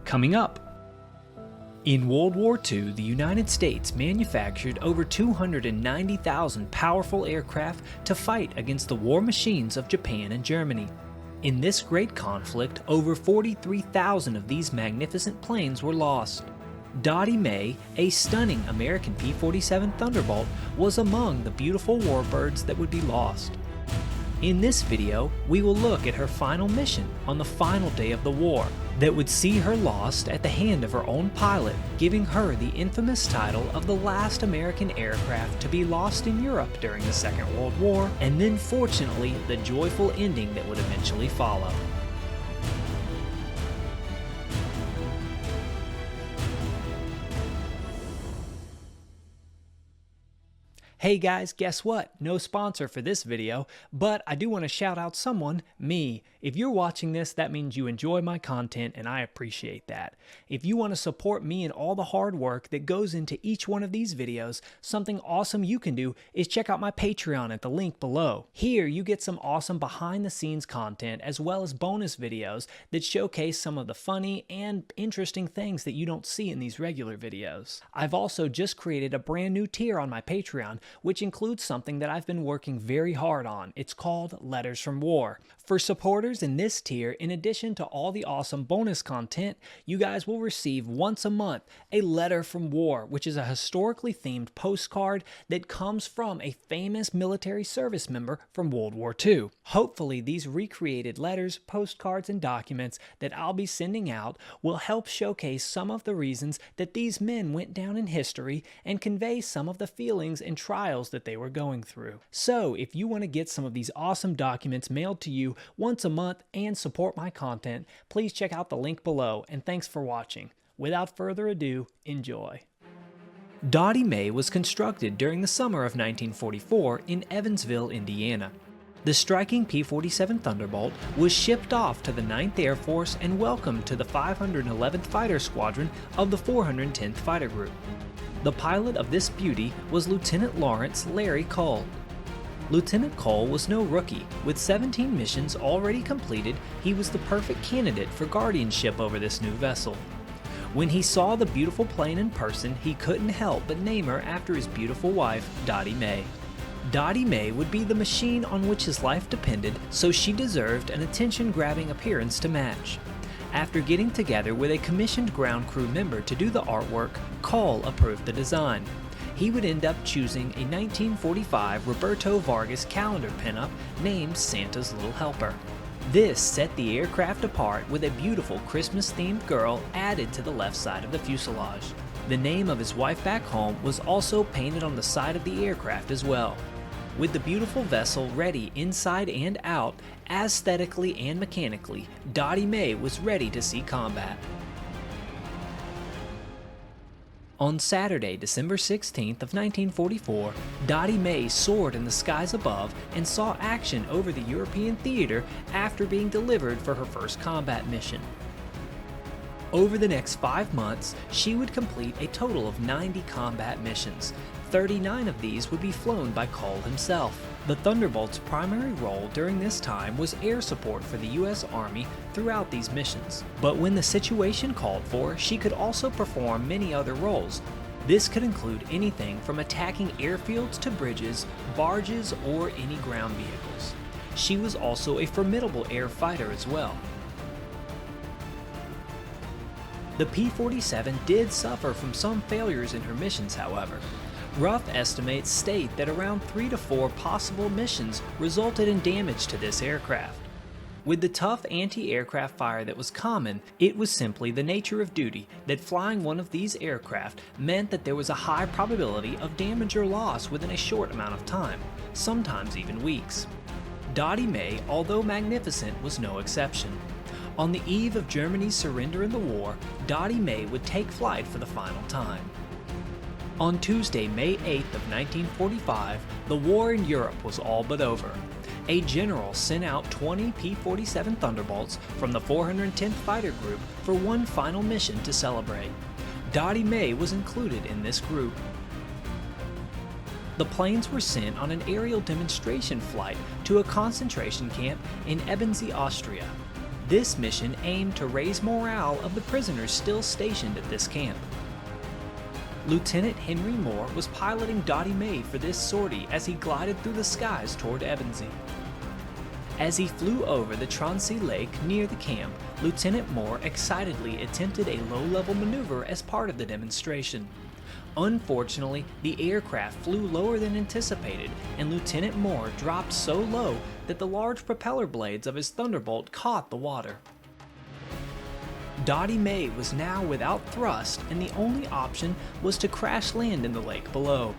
coming up. In World War II, the United States manufactured over 290,000 powerful aircraft to fight against the war machines of Japan and Germany. In this great conflict, over 43,000 of these magnificent planes were lost. Dottie Mae, a stunning American P-47 Thunderbolt, was among the beautiful warbirds that would be lost. In this video, we will look at her final mission on the final day of the war that would see her lost at the hand of her own pilot, giving her the infamous title of the last American aircraft to be lost in Europe during the Second World War, and then fortunately the joyful ending that would eventually follow. Hey guys, guess what? No sponsor for this video, but I do want to shout out someone, me. If you're watching this, that means you enjoy my content and I appreciate that. If you want to support me and all the hard work that goes into each one of these videos, something awesome you can do is check out my Patreon at the link below. Here you get some awesome behind the scenes content as well as bonus videos that showcase some of the funny and interesting things that you don't see in these regular videos. I've also just created a brand new tier on my Patreon, which includes something that I've been working very hard on. It's called Letters from War. For supporters in this tier, in addition to all the awesome bonus content, you guys will receive once a month a Letter from War, which is a historically themed postcard that comes from a famous military service member from World War II. Hopefully, these recreated letters, postcards, and documents that I'll be sending out will help showcase some of the reasons that these men went down in history and convey some of the feelings and trials that they were going through. So, if you want to get some of these awesome documents mailed to you once a month and support my content, please check out the link below, and thanks for watching. Without further ado, enjoy. Dottie Mae was constructed during the summer of 1944 in Evansville, Indiana. The striking P-47 Thunderbolt was shipped off to the 9th Air Force and welcomed to the 511th Fighter Squadron of the 410th Fighter Group. The pilot of this beauty was Lieutenant Lawrence Larry Cole. Lieutenant Cole was no rookie. With 17 missions already completed, he was the perfect candidate for guardianship over this new vessel. When he saw the beautiful plane in person, he couldn't help but name her after his beautiful wife, Dottie Mae. Dottie Mae would be the machine on which his life depended, so she deserved an attention-grabbing appearance to match. After getting together with a commissioned ground crew member to do the artwork, Cole approved the design. He would end up choosing a 1945 Roberto Vargas calendar pinup named Santa's Little Helper. This set the aircraft apart with a beautiful Christmas-themed girl added to the left side of the fuselage. The name of his wife back home was also painted on the side of the aircraft as well. With the beautiful vessel ready inside and out, aesthetically and mechanically, Dottie Mae was ready to see combat. On Saturday, December 16th of 1944, Dottie Mae soared in the skies above and saw action over the European theater after being delivered for her first combat mission. Over the next 5 months, she would complete a total of 90 combat missions. 39 of these would be flown by Cole himself. The Thunderbolt's primary role during this time was air support for the U.S. Army throughout these missions. But when the situation called for, she could also perform many other roles. This could include anything from attacking airfields to bridges, barges, or any ground vehicles. She was also a formidable air fighter as well. The P-47 did suffer from some failures in her missions, however. Rough estimates state that around 3 to 4 possible missions resulted in damage to this aircraft. With the tough anti-aircraft fire that was common, it was simply the nature of duty that flying one of these aircraft meant that there was a high probability of damage or loss within a short amount of time, sometimes even weeks. Dottie Mae, although magnificent, was no exception. On the eve of Germany's surrender in the war, Dottie Mae would take flight for the final time. On Tuesday, May 8th of 1945, the war in Europe was all but over. A general sent out 20 P-47 Thunderbolts from the 410th Fighter Group for one final mission to celebrate. Dottie Mae was included in this group. The planes were sent on an aerial demonstration flight to a concentration camp in Ebensee, Austria. This mission aimed to raise morale of the prisoners still stationed at this camp. Lieutenant Henry Moore was piloting Dottie Mae for this sortie as he glided through the skies toward Ebensee. As he flew over the Tronsea Lake near the camp, Lieutenant Moore excitedly attempted a low-level maneuver as part of the demonstration. Unfortunately, the aircraft flew lower than anticipated, and Lieutenant Moore dropped so low that the large propeller blades of his Thunderbolt caught the water. Dottie Mae was now without thrust, and the only option was to crash land in the lake below.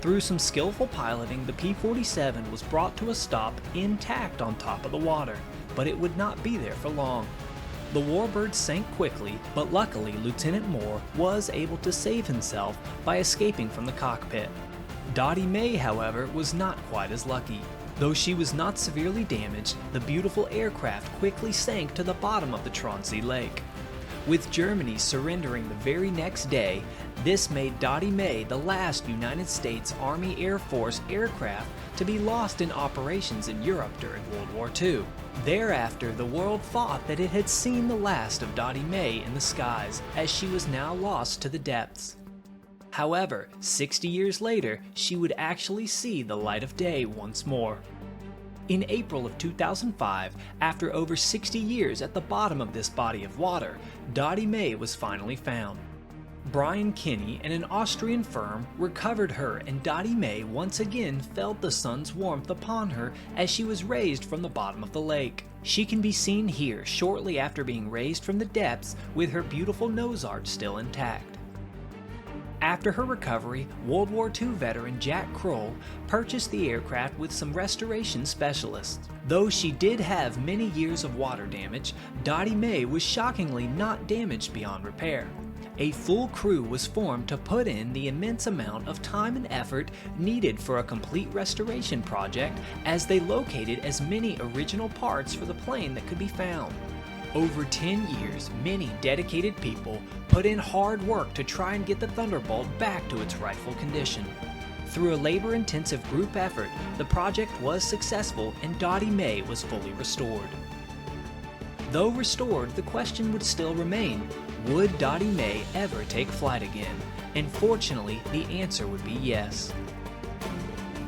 Through some skillful piloting, the P-47 was brought to a stop intact on top of the water, but it would not be there for long. The warbird sank quickly, but luckily Lieutenant Moore was able to save himself by escaping from the cockpit. Dottie Mae, however, was not quite as lucky. Though she was not severely damaged, the beautiful aircraft quickly sank to the bottom of the Tronsea Lake. With Germany surrendering the very next day, this made Dottie Mae the last United States Army Air Force aircraft to be lost in operations in Europe during World War II. Thereafter, the world thought that it had seen the last of Dottie Mae in the skies, as she was now lost to the depths. However, 60 years later, she would actually see the light of day once more. In April of 2005, after over 60 years at the bottom of this body of water, Dottie Mae was finally found. Brian Kinney and an Austrian firm recovered her, and Dottie Mae once again felt the sun's warmth upon her as she was raised from the bottom of the lake. She can be seen here shortly after being raised from the depths with her beautiful nose arch still intact. After her recovery, World War II veteran Jack Kroll purchased the aircraft with some restoration specialists. Though she did have many years of water damage, Dottie Mae was shockingly not damaged beyond repair. A full crew was formed to put in the immense amount of time and effort needed for a complete restoration project, as they located as many original parts for the plane that could be found. Over 10 years, many dedicated people put in hard work to try and get the Thunderbolt back to its rightful condition. Through a labor-intensive group effort, the project was successful and Dottie Mae was fully restored. Though restored, the question would still remain: would Dottie Mae ever take flight again? And fortunately, the answer would be yes.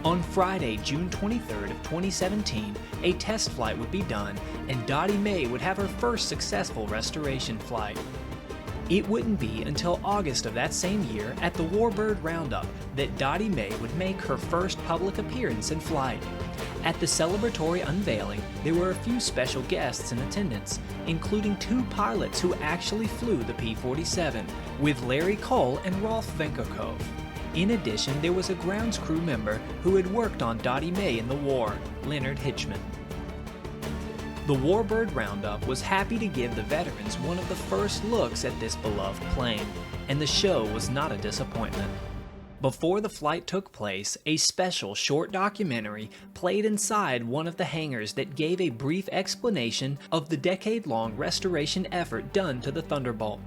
On Friday, June 23rd of 2017, a test flight would be done, and Dottie Mae would have her first successful restoration flight. It wouldn't be until August of that same year at the Warbird Roundup that Dottie Mae would make her first public appearance in flight. At the celebratory unveiling, there were a few special guests in attendance, including two pilots who actually flew the P-47, with Larry Cole and Rolf Venkerkove. In addition, there was a grounds crew member who had worked on Dottie Mae in the war, Leonard Hitchman. The Warbird Roundup was happy to give the veterans one of the first looks at this beloved plane, and the show was not a disappointment. Before the flight took place, a special short documentary played inside one of the hangars that gave a brief explanation of the decade-long restoration effort done to the Thunderbolt.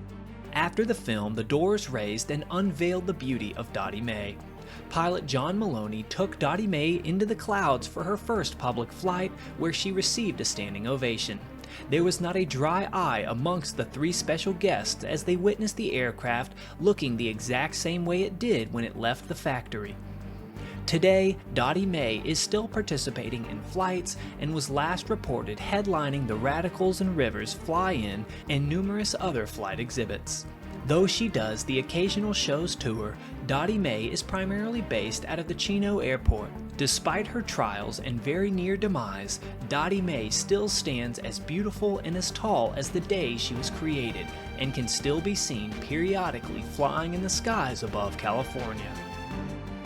After the film, the doors raised and unveiled the beauty of Dottie Mae. Pilot John Maloney took Dottie Mae into the clouds for her first public flight, where she received a standing ovation. There was not a dry eye amongst the three special guests as they witnessed the aircraft looking the exact same way it did when it left the factory. Today, Dottie Mae is still participating in flights and was last reported headlining the Radicals and Rivers Fly-In and numerous other flight exhibits. Though she does the occasional shows tour, Dottie Mae is primarily based out of the Chino Airport. Despite her trials and very near demise, Dottie Mae still stands as beautiful and as tall as the day she was created, and can still be seen periodically flying in the skies above California.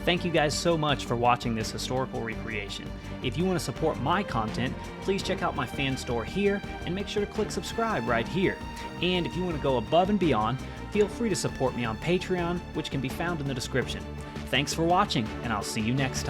Thank you guys so much for watching this historical recreation. If you want to support my content, please check out my fan store here and make sure to click subscribe right here. And if you want to go above and beyond, feel free to support me on Patreon, which can be found in the description. Thanks for watching, and I'll see you next time.